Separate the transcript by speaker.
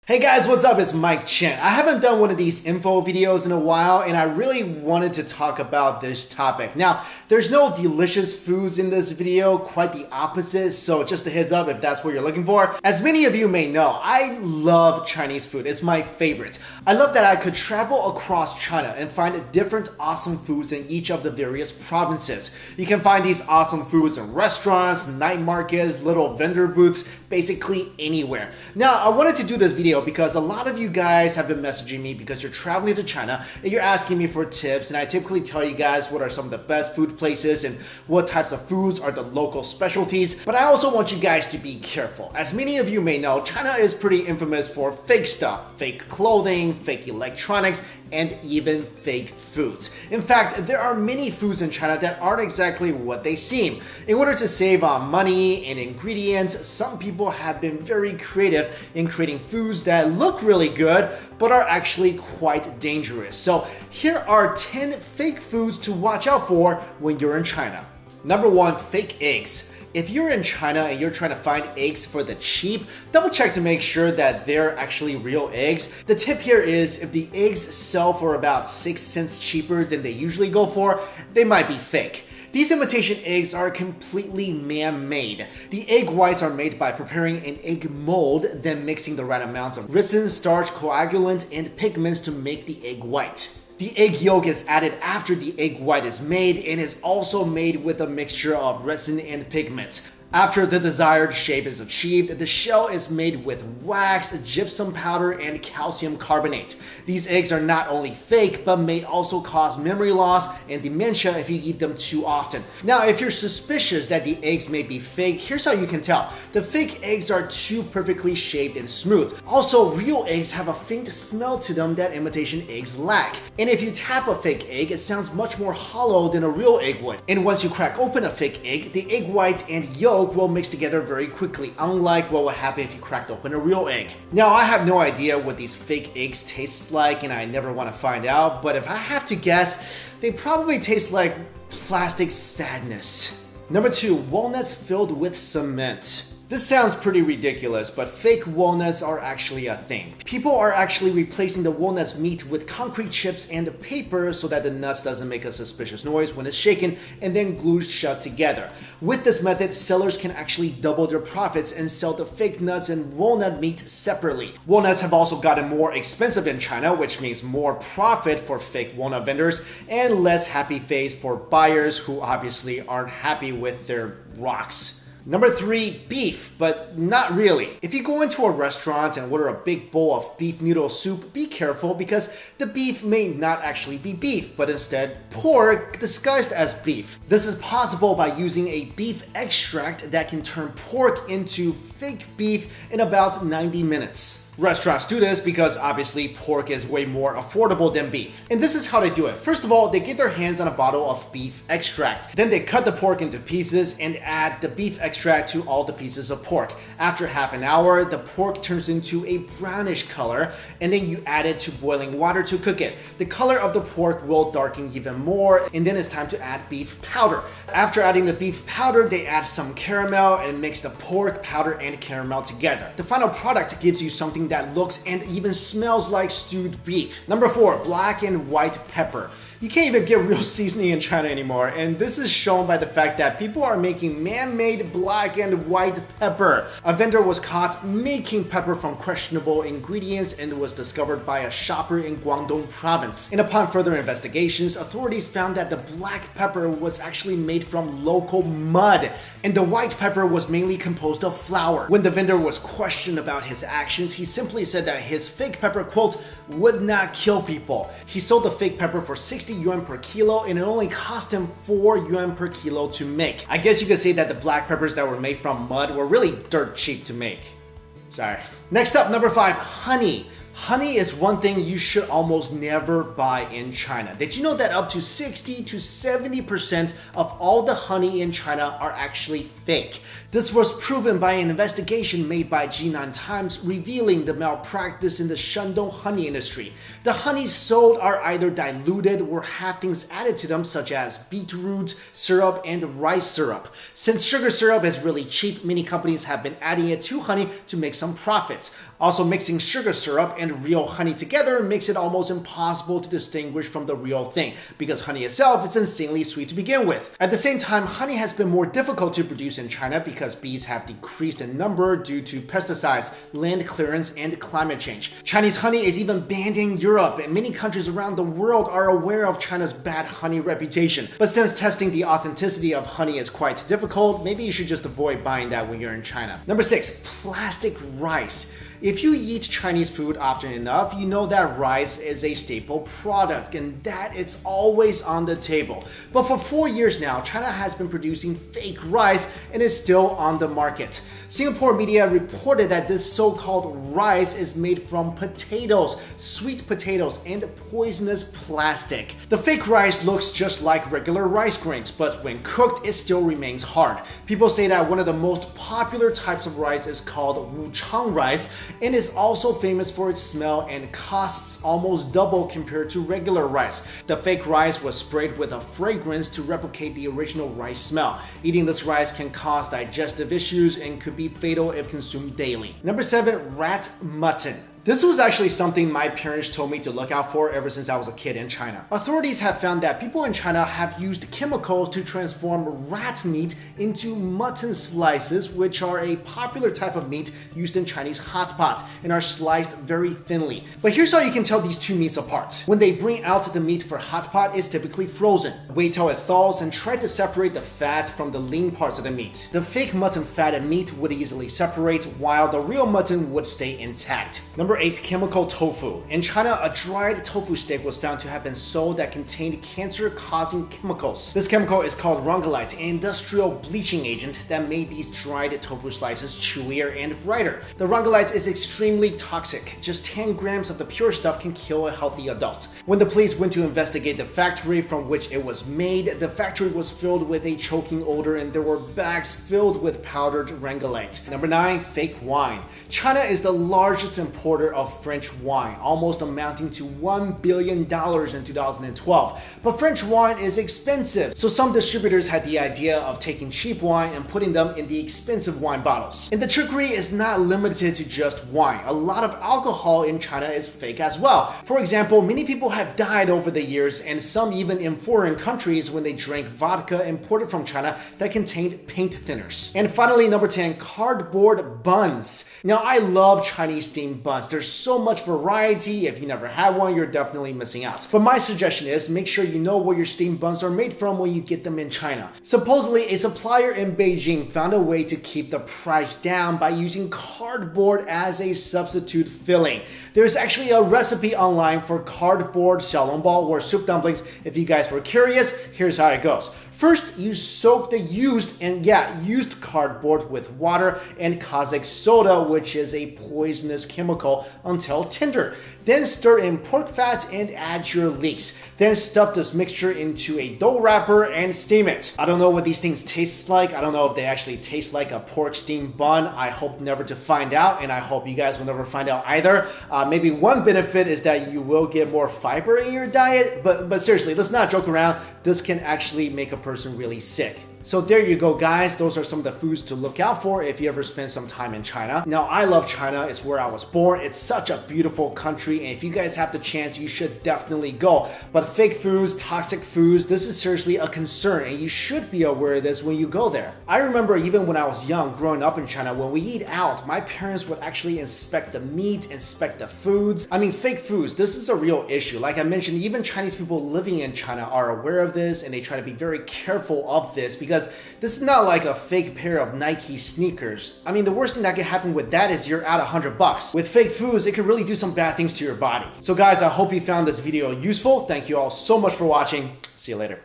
Speaker 1: Hey guys, what's up? It's Mike Chen. I haven't done one of these info videos in a while and I really wanted to talk about this topic. Now, there's no delicious foods in this video, quite the opposite, so just a heads up if that's what you're looking for. As many of you may know, I love Chinese food. It's my favorite. I love that I could travel across China and find different awesome foods in each of the various provinces. You can find these awesome foods in restaurants, night markets, little vendor booths, basically anywhere. Now, I wanted to do this video because a lot of you guys have been messaging me because you're traveling to China and you're asking me for tips, and I typically tell you guys what are some of the best food places and what types of foods are the local specialties. But I also want you guys to be careful. As many of you may know, China is pretty infamous for fake stuff, fake clothing, fake electronics, and even fake foods. In fact, there are many foods in China that aren't exactly what they seem. In order to save on money and ingredients, some people have been very creative in creating foods that look really good but are actually quite dangerous. So here are 10 fake foods to watch out for when you're in China. Number 1, fake eggs. If you're in China and you're trying to find eggs for the cheap, double check to make sure that they're actually real eggs. The tip here is if the eggs sell for about 6 cents cheaper than they usually go for, they might be fake. These imitation eggs are completely man-made. The egg whites are made by preparing an egg mold, then mixing the right amounts of resin, starch, coagulant, and pigments to make the egg white. The egg yolk is added after the egg white is made and is also made with a mixture of resin and pigments. After the desired shape is achieved, the shell is made with wax, gypsum powder, and calcium carbonate. These eggs are not only fake, but may also cause memory loss and dementia if you eat them too often. Now, if you're suspicious that the eggs may be fake, here's how you can tell. The fake eggs are too perfectly shaped and smooth. Also, real eggs have a faint smell to them that imitation eggs lack. And if you tap a fake egg, it sounds much more hollow than a real egg would. And once you crack open a fake egg, the egg white and yolk will mix together very quickly, unlike what would happen if you cracked open a real egg. Now, I have no idea what these fake eggs taste like, and I never want to find out, but if I have to guess, they probably taste like plastic sadness. Number 2, walnuts filled with cement. This sounds pretty ridiculous, but fake walnuts are actually a thing. People are actually replacing the walnut's meat with concrete chips and paper so that the nuts doesn't make a suspicious noise when it's shaken and then glued shut together. With this method, sellers can actually double their profits and sell the fake nuts and walnut meat separately. Walnuts have also gotten more expensive in China, which means more profit for fake walnut vendors and less happy face for buyers who obviously aren't happy with their rocks. Number 3, beef, but not really. If you go into a restaurant and order a big bowl of beef noodle soup, be careful because the beef may not actually be beef, but instead pork disguised as beef. This is possible by using a beef extract that can turn pork into fake beef in about 90 minutes. Restaurants do this because obviously pork is way more affordable than beef. And this is how they do it. First of all, they get their hands on a bottle of beef extract. Then they cut the pork into pieces and add the beef extract to all the pieces of pork. After half an hour, the pork turns into a brownish color, and then you add it to boiling water to cook it. The color of the pork will darken even more, and then it's time to add beef powder. After adding the beef powder, they add some caramel and mix the pork, powder, and caramel together. The final product gives you something that looks and even smells like stewed beef. Number 4, black and white pepper. You can't even get real seasoning in China anymore, and this is shown by the fact that people are making man-made black and white pepper. A vendor was caught making pepper from questionable ingredients and was discovered by a shopper in Guangdong province. And upon further investigations, authorities found that the black pepper was actually made from local mud, and the white pepper was mainly composed of flour. When the vendor was questioned about his actions, he simply said that his fake pepper, quote, would not kill people. He sold the fake pepper for 60 yuan per kilo, and it only cost him 4 yuan per kilo to make. I guess you could say that the black peppers that were made from mud were really dirt cheap to make. Sorry. Next up, number 5, honey. Honey is one thing you should almost never buy in China. Did you know that up to 60 to 70% of all the honey in China are actually fake? This was proven by an investigation made by Jinan Times revealing the malpractice in the Shandong honey industry. The honeys sold are either diluted or have things added to them such as beetroot syrup and rice syrup. Since sugar syrup is really cheap, many companies have been adding it to honey to make some profits. Also, mixing sugar syrup and real honey together makes it almost impossible to distinguish from the real thing because honey itself is insanely sweet to begin with. At the same time, honey has been more difficult to produce in China because bees have decreased in number due to pesticides, land clearance, and climate change. Chinese honey is even banned in Europe, and many countries around the world are aware of China's bad honey reputation. But since testing the authenticity of honey is quite difficult, maybe you should just avoid buying that when you're in China. Number 6, plastic rice. If you eat Chinese food often enough, you know that rice is a staple product and that it's always on the table. But for 4 years now, China has been producing fake rice and is still on the market. Singapore media reported that this so-called rice is made from potatoes, sweet potatoes, and poisonous plastic. The fake rice looks just like regular rice grains, but when cooked, it still remains hard. People say that one of the most popular types of rice is called wuchang rice, and is also famous for its smell and costs almost double compared to regular rice. The fake rice was sprayed with a fragrance to replicate the original rice smell. Eating this rice can cause digestive issues and could be fatal if consumed daily. Number 7, rat mutton. This was actually something my parents told me to look out for ever since I was a kid in China. Authorities have found that people in China have used chemicals to transform rat meat into mutton slices, which are a popular type of meat used in Chinese hot pot and are sliced very thinly. But here's how you can tell these two meats apart. When they bring out the meat for hot pot, it's typically frozen. Wait till it thaws and try to separate the fat from the lean parts of the meat. The fake mutton fat and meat would easily separate, while the real mutton would stay intact. Number 8, chemical tofu. In China, a dried tofu stick was found to have been sold that contained cancer-causing chemicals. This chemical is called rongolite, an industrial bleaching agent that made these dried tofu slices chewier and brighter. The rongolite is extremely toxic. Just 10 grams of the pure stuff can kill a healthy adult. When the police went to investigate the factory from which it was made, the factory was filled with a choking odor and there were bags filled with powdered rongolite. Number 9, fake wine. China is the largest importer of French wine, almost amounting to $1 billion in 2012. But French wine is expensive, so some distributors had the idea of taking cheap wine and putting them in the expensive wine bottles. And the trickery is not limited to just wine. A lot of alcohol in China is fake as well. For example, many people have died over the years, and some even in foreign countries when they drank vodka imported from China that contained paint thinners. And finally, number 10, cardboard buns. Now, I love Chinese steamed buns. There's so much variety. If you never had one, you're definitely missing out. But my suggestion is make sure you know where your steamed buns are made from when you get them in China. Supposedly, a supplier in Beijing found a way to keep the price down by using cardboard as a substitute filling. There's actually a recipe online for cardboard xiaolongbao or soup dumplings. If you guys were curious, here's how it goes. First, you soak the used cardboard with water and caustic soda, which is a poisonous chemical, until tender. Then stir in pork fat and add your leeks. Then stuff this mixture into a dough wrapper and steam it. I don't know what these things taste like. I don't know if they actually taste like a pork steamed bun. I hope never to find out, and I hope you guys will never find out either. Maybe one benefit is that you will get more fiber in your diet, but seriously, let's not joke around. This can actually make a person really sick. So there you go, guys. Those are some of the foods to look out for if you ever spend some time in China. Now, I love China. It's where I was born. It's such a beautiful country, and if you guys have the chance, you should definitely go. But fake foods, toxic foods, this is seriously a concern, and you should be aware of this when you go there. I remember even when I was young, growing up in China, when we eat out, my parents would actually inspect the meat, inspect the foods. I mean, fake foods, this is a real issue. Like I mentioned, even Chinese people living in China are aware of this, and they try to be very careful of this because this is not like a fake pair of Nike sneakers. I mean, the worst thing that can happen with that is you're out $100. With fake foods, it could really do some bad things to your body. So guys, I hope you found this video useful. Thank you all so much for watching. See you later.